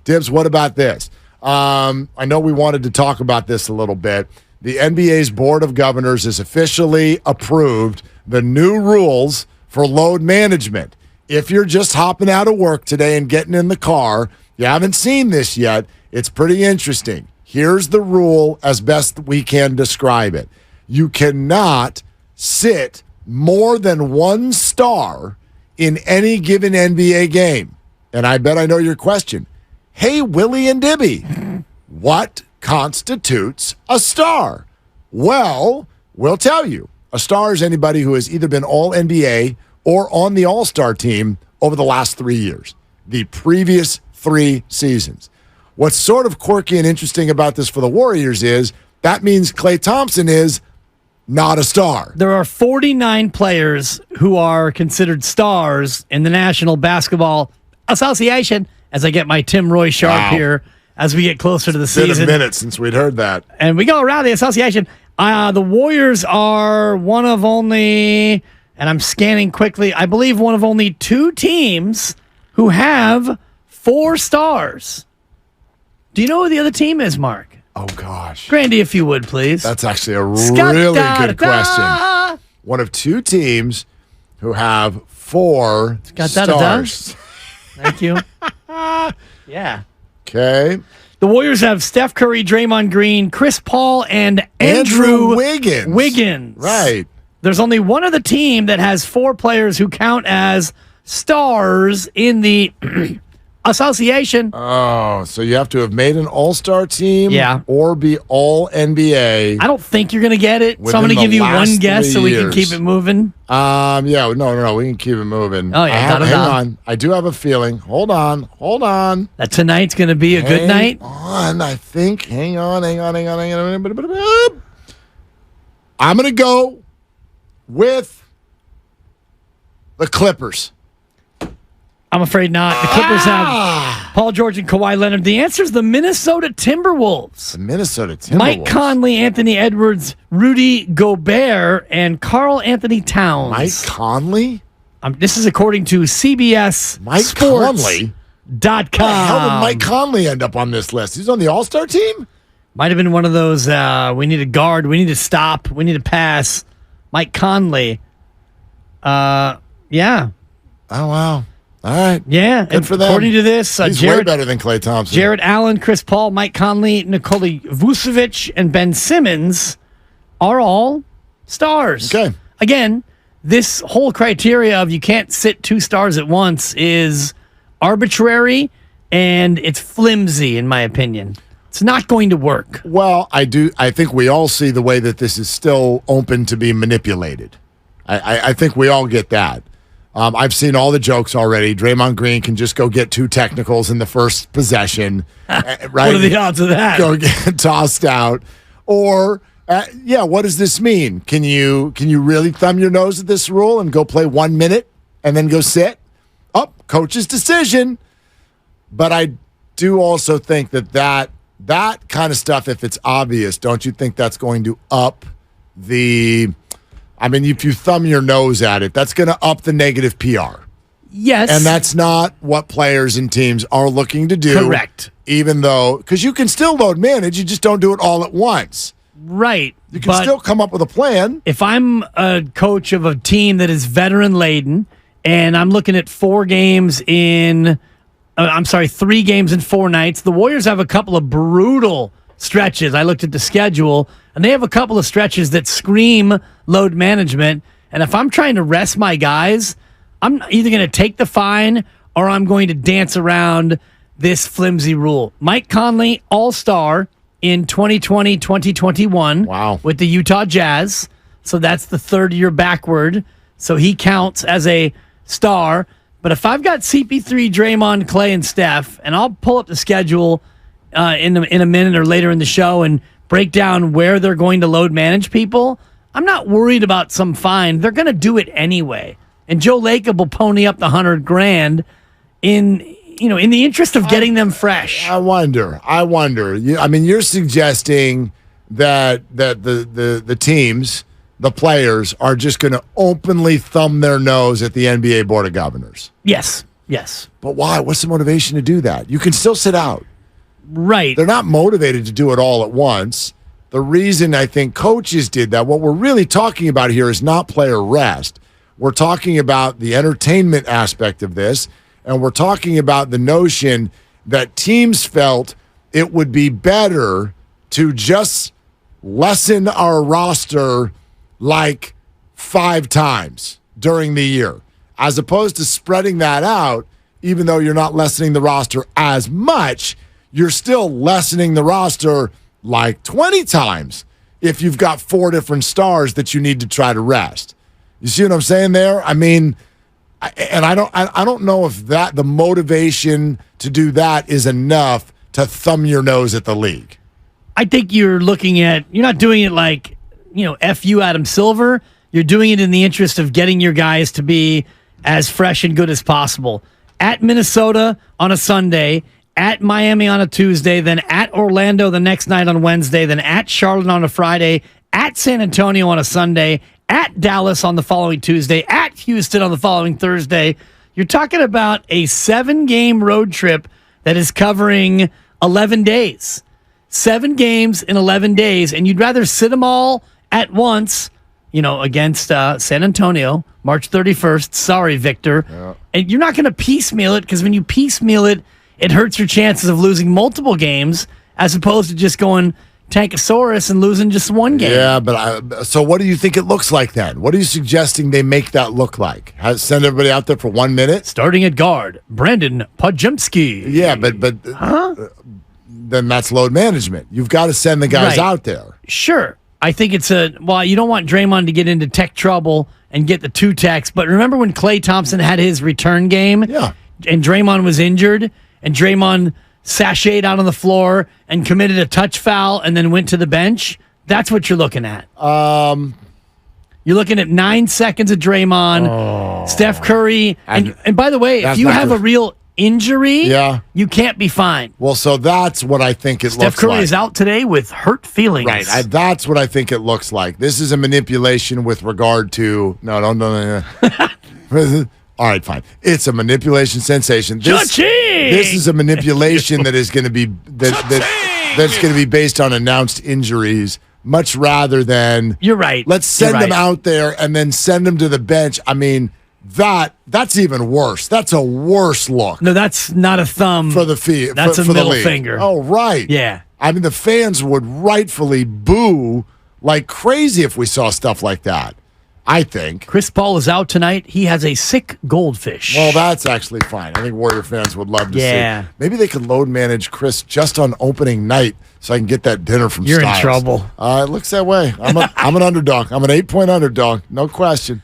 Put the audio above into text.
Dibs, what about this? I know we wanted to talk about this a little bit. The NBA's Board of Governors has officially approved the new rules for load management. If you're just hopping out of work today and getting in the car, you haven't seen this yet, it's pretty interesting. Here's the rule as best we can describe it. You cannot sit more than one star in any given NBA game. And I bet I know your question. Hey, Willie and Dibby, what constitutes a star? Well, we'll tell you. A star is anybody who has either been All-NBA or on the All-Star team over the last 3 years, the previous 3 seasons. What's sort of quirky and interesting about this for the Warriors is that means Klay Thompson is not a star. There are 49 players who are considered stars in the National Basketball Association, as I get my Tim Roy Sharp here as we get closer to the season. It's been a minute since we'd heard that. And we go around the association. The Warriors are one of only, and I'm scanning quickly, I believe one of only 2 teams who have 4 stars. Do you know who the other team is, Mark? Oh, gosh. Grandy, if you would, please. That's actually a really good question. One of 2 teams who have 4 stars. Thank you. Yeah. Okay. The Warriors have Steph Curry, Draymond Green, Chris Paul, and Andrew Wiggins. Right. There's only one other team that has 4 players who count as stars in the association. Oh, so you have to have made an all-star team or be all-NBA. I don't think you're going to get it, so I'm going to give you one guess so we can keep it moving. No, we can keep it moving. Oh, yeah, hang on. I do have a feeling. Hold on. That tonight's going to be a good night? I think. Hang on. I'm going to go with the Clippers. I'm afraid not. The Clippers have Paul George and Kawhi Leonard. The answer is the Minnesota Timberwolves. Mike Conley, Anthony Edwards, Rudy Gobert, and Karl Anthony Towns. Mike Conley? This is according to CBS Sports.com. How did Mike Conley end up on this list? He's on the All-Star team? Might have been one of those, we need a guard, we need to stop, we need to pass. Mike Conley. Yeah. Oh, wow. All right. Yeah. Good for them. According to this, he's way better than Klay Thompson. Jared Allen, Chris Paul, Mike Conley, Nikola Vucevic, and Ben Simmons are all stars. Okay. Again, this whole criteria of you can't sit 2 stars at once is arbitrary and it's flimsy, in my opinion. It's not going to work. Well, I think we all see the way that this is still open to be manipulated. I think we all get that. I've seen all the jokes already. Draymond Green can just go get 2 technicals in the first possession. Right? What are the odds of that? Go get tossed out. Or, what does this mean? Can you really thumb your nose at this rule and go play 1 minute and then go sit? Coach's decision. But I do also think that kind of stuff, if it's obvious, don't you think that's going to up the... I mean, if you thumb your nose at it, that's going to up the negative PR. Yes. And that's not what players and teams are looking to do. Correct. Even though, because you can still load manage, you just don't do it all at once. Right. You can still come up with a plan. If I'm a coach of a team that is veteran-laden and I'm looking at 3 games in 4 nights, the Warriors have a couple of brutal stretches. I looked at the schedule, and they have a couple of stretches that scream load management. And if I'm trying to rest my guys, I'm either going to take the fine or I'm going to dance around this flimsy rule. Mike Conley, all-star in 2020-2021 with the Utah Jazz. So that's the 3rd year backward. So he counts as a star. But if I've got CP3, Draymond, Klay, and Steph, and I'll pull up the schedule in a minute or later in the show and break down where they're going to load manage people, I'm not worried about some fine. They're going to do it anyway. And Joe Lacob will pony up the $100,000 in the interest of getting them fresh. I wonder. You're suggesting that the teams, the players, are just going to openly thumb their nose at the NBA Board of Governors. Yes. Yes. But why? What's the motivation to do that? You can still sit out. Right. They're not motivated to do it all at once. The reason I think coaches did that, what we're really talking about here is not player rest. We're talking about the entertainment aspect of this, and we're talking about the notion that teams felt it would be better to just lessen our roster like 5 times during the year, as opposed to spreading that out. Even though you're not lessening the roster as much, you're still lessening the roster like 20 times if you've got 4 different stars that you need to try to rest. You see what I'm saying there? I mean, I don't know if that the motivation to do that is enough to thumb your nose at the league. I think you're not doing it like, F you, Adam Silver. You're doing it in the interest of getting your guys to be as fresh and good as possible. At Minnesota on a Sunday, at Miami on a Tuesday, then at Orlando the next night on Wednesday, then at Charlotte on a Friday, at San Antonio on a Sunday, at Dallas on the following Tuesday, at Houston on the following Thursday. You're talking about a 7-game road trip that is covering 11 days. 7 games in 11 days, and you'd rather sit them all at once, against San Antonio, March 31st. Sorry, Victor. Yeah. And you're not going to piecemeal it, because when you piecemeal it, it hurts your chances of losing multiple games as opposed to just going Tankosaurus and losing just 1 game. Yeah, but so what do you think it looks like then? What are you suggesting they make that look like? Send everybody out there for 1 minute? Starting at guard, Brandon Podjemski. Yeah, but then that's load management. You've got to send the guys out there. Sure. I think you don't want Draymond to get into tech trouble and get the 2 techs. But remember when Klay Thompson had his return game? Yeah. And Draymond was injured, and Draymond sashayed out on the floor and committed a touch foul and then went to the bench? That's what you're looking at. You're looking at 9 seconds of Draymond, Steph Curry. And by the way, if you have a real injury, you can't be fined. Well, so that's what I think it looks like. Steph Curry is out today with hurt feelings. Right. That's what I think it looks like. This is a manipulation with regard to... No. All right, fine. It's a manipulation sensation. This is a manipulation that is going to be that's going to be based on announced injuries, much rather than you're right. Let's send them out there and then send them to the bench. I mean, that's even worse. That's a worse look. No, that's not a thumb for the fee. That's a middle finger. Oh, right. Yeah. I mean, the fans would rightfully boo like crazy if we saw stuff like that. I think. Chris Paul is out tonight. He has a sick goldfish. Well, that's actually fine. I think Warrior fans would love to see. Maybe they could load manage Chris just on opening night so I can get that dinner from Styles. You're in trouble. It looks that way. I'm an underdog. I'm an 8-point underdog. No question.